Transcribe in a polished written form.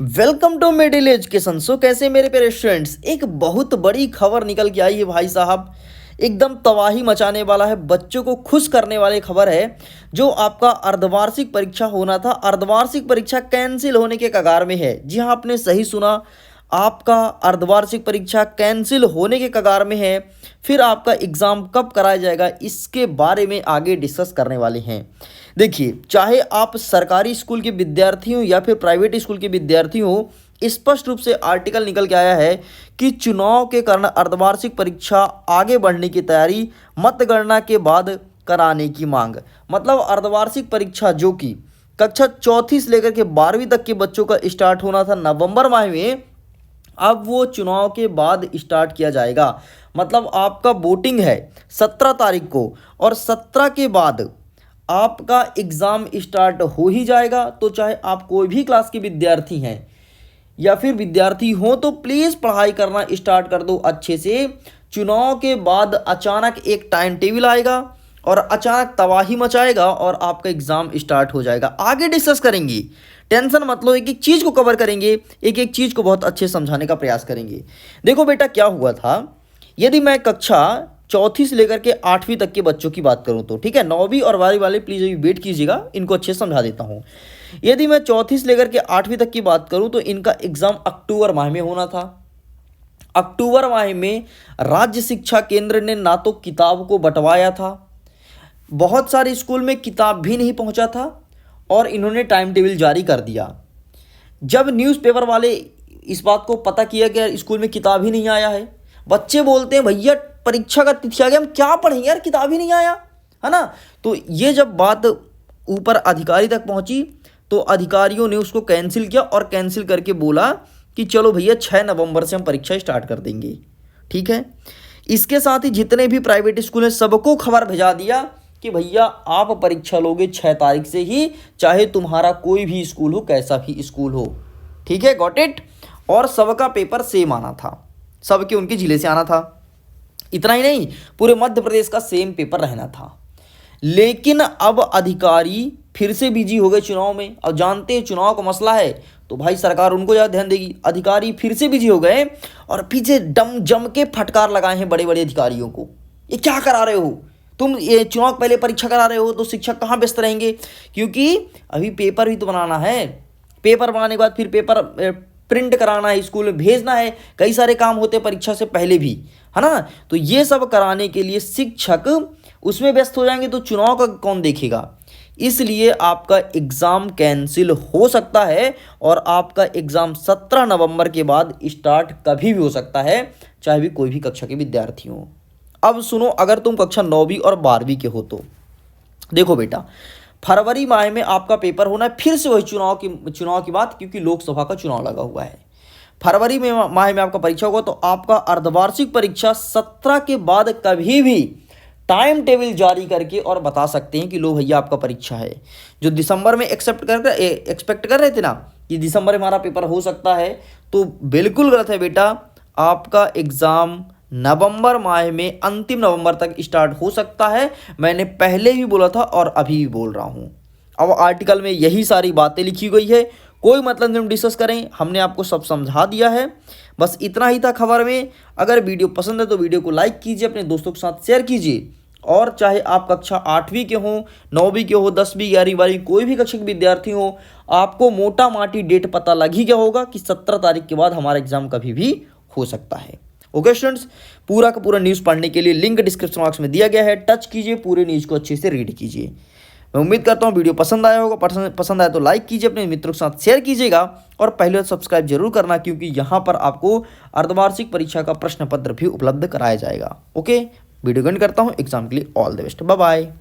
Welcome to middle education. So कैसे मेरे प्यारे स्टूडेंट्स, एक बहुत बड़ी खबर निकल के आई है भाई साहब। एकदम तबाही मचाने वाला है, बच्चों को खुश करने वाली खबर है। जो आपका अर्धवार्षिक परीक्षा होना था, अर्धवार्षिक परीक्षा कैंसिल होने के कगार में है। जी हाँ, आपने सही सुना, आपका अर्धवार्षिक परीक्षा कैंसिल होने के कगार में है। फिर आपका एग्ज़ाम कब कराया जाएगा, इसके बारे में आगे डिस्कस करने वाले हैं। देखिए, चाहे आप सरकारी स्कूल के विद्यार्थी हो या फिर प्राइवेट स्कूल के विद्यार्थी हो, स्पष्ट रूप से आर्टिकल निकल के आया है कि चुनाव के कारण अर्धवार्षिक परीक्षा आगे बढ़ने की तैयारी, मतगणना के बाद कराने की मांग। मतलब अर्धवार्षिक परीक्षा जो कि कक्षा चौथी से लेकर के 12वीं तक के बच्चों का स्टार्ट होना था नवंबर माह में, अब वो चुनाव के बाद स्टार्ट किया जाएगा। मतलब आपका वोटिंग है 17 तारीख को और 17 के बाद आपका एग्ज़ाम स्टार्ट हो ही जाएगा। तो चाहे आप कोई भी क्लास के विद्यार्थी हैं या फिर विद्यार्थी हो, तो प्लीज़ पढ़ाई करना स्टार्ट कर दो अच्छे से। चुनाव के बाद अचानक एक टाइम टेबल आएगा और अचानक तबाही मचाएगा और आपका एग्ज़ाम स्टार्ट हो जाएगा। आगे डिस्कस करेंगे, टेंशन मत लो, एक एक चीज़ को कवर करेंगे, एक एक चीज़ को बहुत अच्छे समझाने का प्रयास करेंगे। देखो बेटा, क्या हुआ था, यदि मैं कक्षा चौथी से लेकर के 8वीं तक के बच्चों की बात करूं तो ठीक है, 9वीं और 12वीं वाले प्लीज़ अभी वेट कीजिएगा, इनको अच्छे से समझा देता हूं। यदि मैं चौथी से लेकर के 8वीं तक की बात करूं तो इनका एग्ज़ाम अक्टूबर माह में होना था। अक्टूबर माह में राज्य शिक्षा केंद्र ने ना तो किताब को बंटवाया था, बहुत सारे स्कूल में किताब भी नहीं पहुंचा था और इन्होंने टाइम टेबल जारी कर दिया। जब न्यूज़पेपर वाले इस बात को पता किया कि स्कूल में किताब ही नहीं आया है, बच्चे बोलते हैं भैया परीक्षा का तिथि आ गया, हम क्या पढ़ेंगे यार, किताब ही नहीं आया है ना। तो ये जब बात ऊपर अधिकारी तक पहुंची तो अधिकारियों ने उसको कैंसिल किया और कैंसिल करके बोला कि चलो भैया 6 नवंबर से हम परीक्षा स्टार्ट कर देंगे। ठीक है, इसके साथ ही जितने भी प्राइवेट स्कूल हैं सबको खबर भेजा दिया कि भैया आप परीक्षा लोगे 6 तारीख से ही, चाहे तुम्हारा कोई भी स्कूल हो, कैसा भी स्कूल हो। ठीक है, गॉट इट। और सबका पेपर सेम आना था, सबके उनके जिले से आना था। इतना ही नहीं, पूरे मध्य प्रदेश का सेम पेपर रहना था। लेकिन अब अधिकारी फिर से बिजी हो गए चुनाव में। अब जानते हैं चुनाव का मसला है तो भाई सरकार उनको ज़्यादा ध्यान देगी। अधिकारी फिर से बिजी हो गए और पीछे दम जम के फटकार लगाए हैं बड़े बड़े अधिकारियों को। ये क्या करा रहे हो तुम, ये चुनाव पहले परीक्षा करा रहे हो तो शिक्षक कहाँ व्यस्त रहेंगे, क्योंकि अभी पेपर भी तो बनाना है। पेपर बनाने के बाद फिर पेपर प्रिंट कराना है, स्कूल में भेजना है, कई सारे काम होते हैं परीक्षा से पहले भी, है ना। तो ये सब कराने के लिए शिक्षक उसमें व्यस्त हो जाएंगे तो चुनाव का कौन देखेगा। इसलिए आपका एग्ज़ाम कैंसिल हो सकता है और आपका एग्ज़ाम 17 नवंबर के बाद स्टार्ट कभी भी हो सकता है, चाहे भी कोई भी कक्षा के विद्यार्थी हो। अब सुनो, अगर तुम कक्षा 9वीं और 12वीं के हो तो देखो बेटा, फरवरी माह में आपका पेपर होना है। फिर से वही चुनाव की बात, क्योंकि लोकसभा का चुनाव लगा हुआ है। फरवरी में माह में आपका परीक्षा होगा तो आपका अर्धवार्षिक परीक्षा 17 के बाद कभी भी टाइम टेबल जारी करके और बता सकते हैं कि लो भैया आपका परीक्षा है। जो दिसंबर में एक्सपेक्ट कर रहे थे ना कि दिसंबर में हमारा पेपर हो सकता है, तो बिल्कुल गलत है बेटा। आपका एग्ज़ाम नवंबर माह में अंतिम नवंबर तक स्टार्ट हो सकता है। मैंने पहले भी बोला था और अभी भी बोल रहा हूँ। अब आर्टिकल में यही सारी बातें लिखी गई है, कोई मतलब नहीं हम डिस्कस करें, हमने आपको सब समझा दिया है। बस इतना ही था खबर में। अगर वीडियो पसंद है तो वीडियो को लाइक कीजिए, अपने दोस्तों के साथ शेयर कीजिए। और चाहे आप कक्षा 8वीं के हों, 9वीं के हो, 10वीं 11वीं 12वीं कोई भी कक्षा के विद्यार्थी हो, आपको मोटा माटी डेट पता लग ही गया होगा कि 17 तारीख के बाद हमारा एग्जाम कभी भी हो सकता है। ओके स्टूडेंट्स, पूरा का पूरा न्यूज़ पढ़ने के लिए लिंक डिस्क्रिप्शन बॉक्स में दिया गया है, टच कीजिए, पूरे न्यूज़ को अच्छे से रीड कीजिए। मैं उम्मीद करता हूँ वीडियो पसंद आया होगा। पसंद आया तो लाइक कीजिए, अपने मित्रों के साथ शेयर कीजिएगा और पहले सब्सक्राइब जरूर करना, क्योंकि यहाँ पर आपको अर्धवार्षिक परीक्षा का प्रश्न पत्र भी उपलब्ध कराया जाएगा। ओके, वीडियो एंड करता हूँ। एग्जाम के लिए all the best, bye bye.